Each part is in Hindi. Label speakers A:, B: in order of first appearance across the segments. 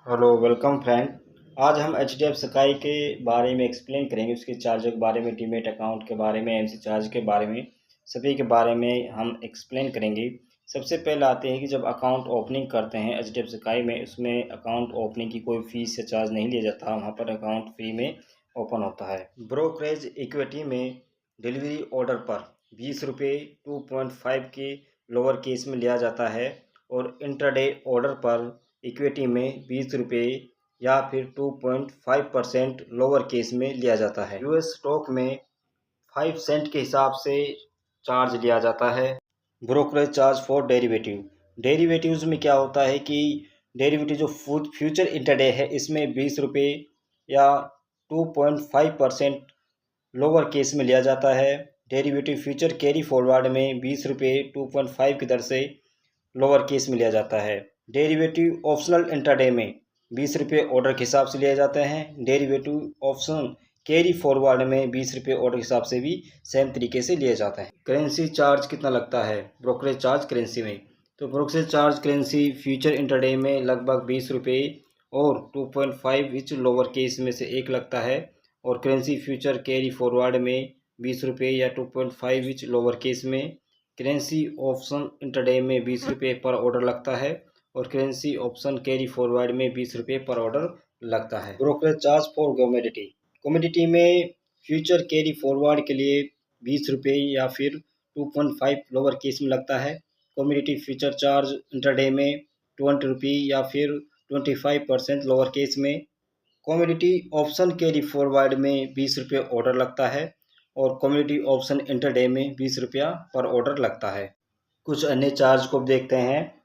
A: Hello welcome friend. आज हम एच डी एफ स्काई के बारे में एक्सप्लेन करेंगे, उसके चार्जर के बारे में, डीमेट अकाउंट के बारे में, एमसी चार्ज के बारे में, सभी के बारे में हम एक्सप्लेन करेंगे। सबसे पहले आते हैं कि जब अकाउंट ओपनिंग करते हैं एच डी एफ स्काई में, उसमें अकाउंट ओपनिंग की कोई फीस या चार्ज नहीं लिया जाता, वहाँ पर अकाउंट फ्री में ओपन होता है। ब्रोकरेज इक्विटी में डिलीवरी ऑर्डर पर 20 रुपये 2.5 के लोअर केस में लिया जाता है और इंट्राडे ऑर्डर पर इक्विटी में 20 रुपये या फिर 2.5% लोअर केस में लिया जाता है। यूएस स्टॉक में 5 सेंट के हिसाब से चार्ज लिया जाता है। Brokerage charge for derivative. Derivatives में क्या होता है कि डेरिवेटिव जो फ्यूचर इंटरडे है, इसमें 20 रुपये या 2.5% लोअर केस में लिया जाता है। डेरिवेटिव फ्यूचर कैरी फॉरवर्ड में 20 रुपये 2.5 की दर से लोअर केस में लिया जाता है। डेरिवेटिव ऑप्शनल इंट्राडे में 20 रुपये ऑर्डर के हिसाब से लिए जाते हैं। डेरिवेटिव ऑप्शन कैरी फॉरवर्ड में 20 रुपये ऑर्डर के हिसाब से भी सेम तरीके से लिए जाते हैं। करेंसी चार्ज कितना लगता है ब्रोकरेज चार्ज करेंसी में? तो brokerage charge currency future intraday में लगभग 20 रुपये और 2.5 विच लोअर केस में से एक लगता है, और करेंसी फ्यूचर कैरी फॉरवर्ड में 20 रुपये या 2.5 विच लोअर केस में। करेंसी ऑप्शन इंटरडे में 20 रुपये पर ऑर्डर लगता है और करेंसी ऑप्शन कैरी फॉरवर्ड में 20 रुपये पर ऑर्डर लगता है। Brokerage charge for commodity. Commodity में फ्यूचर कैरी फॉरवर्ड के लिए 20 रुपये या फिर 2.5 लोअर केस में लगता है। कमोडिटी फ्यूचर चार्ज इंटरडे में 20 रुपये या फिर 25% लोअर केस में। कमोडिटी ऑप्शन कैरी फॉरवर्ड में 20 रुपये ऑर्डर लगता है और कमोडिटी ऑप्शन इंटरडे में 20 रुपया पर ऑर्डर लगता है। कुछ अन्य चार्ज को देखते हैं,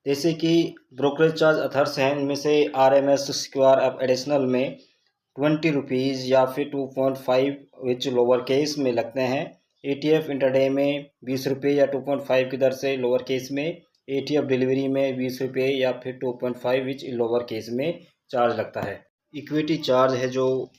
A: जैसे कि ब्रोकरेज चार्ज अथर्स हैं, इनमें से RMS स्क्वायर अब एडिशनल में 20 रुपीज़ या फिर 2.5 विच लोअर केस में लगते हैं। ETF इंटरडे में 20 रुपये या 2.5 की दर से लोअर केस में। ETF डिलीवरी में 20 रुपये या फिर 2.5 विच लोअर केस में चार्ज लगता है। इक्विटी चार्ज है जो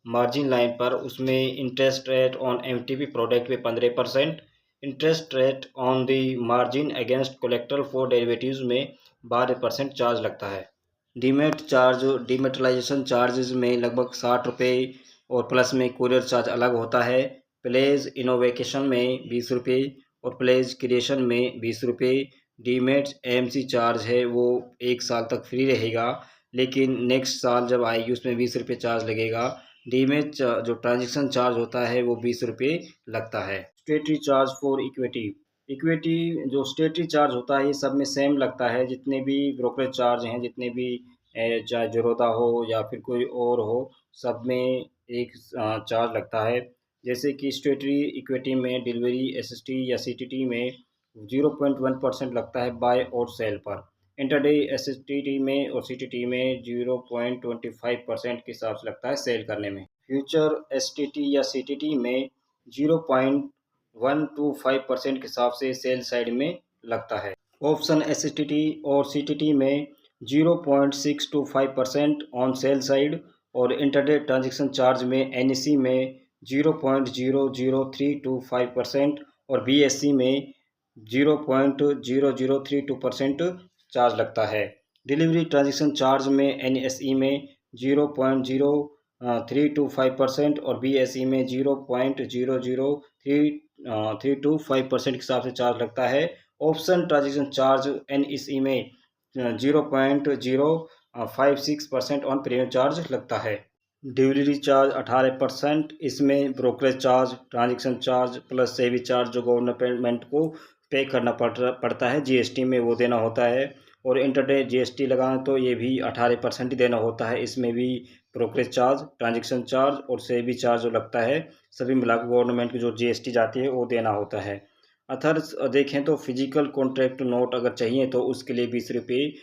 A: मार्जिन लाइन पर, उसमें interest rate on MTP product पे 15%, interest rate on the margin against collector for derivatives में 12% चार्ज लगता है। डीमेट चार्ज, डीमेटलाइजेशन चार्जेस में लगभग 60 रुपये और प्लस में कुरियर चार्ज अलग होता है। प्लेज इनोवेशन में 20 रुपये और प्लेज क्रिएशन में 20 रुपये। डीमेट AMC चार्ज है वो 1 साल तक फ्री रहेगा, लेकिन नेक्स्ट साल जब आएगी उसमें 20 रुपये चार्ज लगेगा। डीमेट जो ट्रांजेक्शन चार्ज होता है वो 20 रुपये लगता है। स्टेटरी चार्ज फॉर इक्विटी। इक्विटी जो स्टेटरी चार्ज होता है ये सब में सेम लगता है, जितने भी ब्रोकरेज चार्ज हैं, जितने भी चाहे जरोदा हो या फिर कोई और हो, सब में एक चार्ज लगता है। जैसे कि स्टेटरी इक्विटी में डिलीवरी SST या CTT में 0.1% लगता है बाय और सेल पर। इंटरडे SST में और CTT में 0.25% के हिसाब से लगता है सेल करने में। फ्यूचर STT या CTT में 0.125% के हिसाब से सेल साइड में लगता है। ऑप्शन STT और CTT में 0.625% ऑन सेल साइड और इंटरडे ट्रांजेक्शन चार्ज में NSE में 0.00325% और BSE में 0.0032% चार्ज लगता है। डिलीवरी ट्रांजेक्शन चार्ज में NSE में 0.0325% और BSE में 0.00325% के हिसाब से चार्ज लगता है। ऑप्शन ट्रांजेक्शन चार्ज NSE में 0.056% ऑन प्रीमियम चार्ज लगता है। डिलीवरी चार्ज 18%, इसमें brokerage charge, transaction charge plus सेवी चार्ज जो गवर्नमेंट को पे करना पड़ता है, GST में वो देना होता है, और इंटरडे GST लगाएं तो ये भी 18% ही देना होता है। इसमें भी ब्रोकरेज चार्ज, ट्रांजेक्शन चार्ज और सेवी चार्ज जो लगता है, सभी मिलाकर गवर्नमेंट की जो GST जाती है वो देना होता है। अथर्स देखें तो फिजिकल कॉन्ट्रैक्ट नोट अगर चाहिए तो उसके लिए 20 रुपये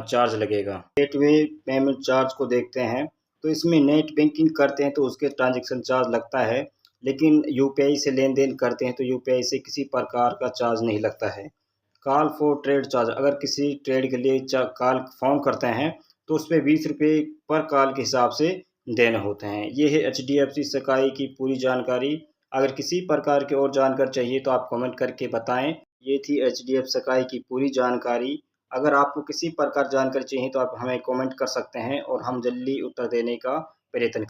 A: चार्ज लगेगा। गेटवे पेमेंट चार्ज को देखते हैं, तो इसमें नेट बैंकिंग करते हैं तो उसके ट्रांजेक्शन चार्ज लगता है, लेकिन UPI से लेन देन करते हैं तो UPI से किसी प्रकार का चार्ज नहीं लगता है। कॉल फॉर ट्रेड चार्ज, अगर किसी ट्रेड के लिए कॉल फॉर्म करते हैं तो उस पर 20 रुपये पर कॉल के हिसाब से देने होते हैं। ये है HDFC स्काई की पूरी जानकारी। अगर किसी प्रकार की और जानकारी चाहिए तो आप कमेंट करके बताएं। ये थी HDFC स्काई की पूरी जानकारी। अगर आपको किसी प्रकार जानकारी चाहिए तो आप हमें कमेंट कर सकते हैं और हम जल्दी उत्तर देने का प्रयत्न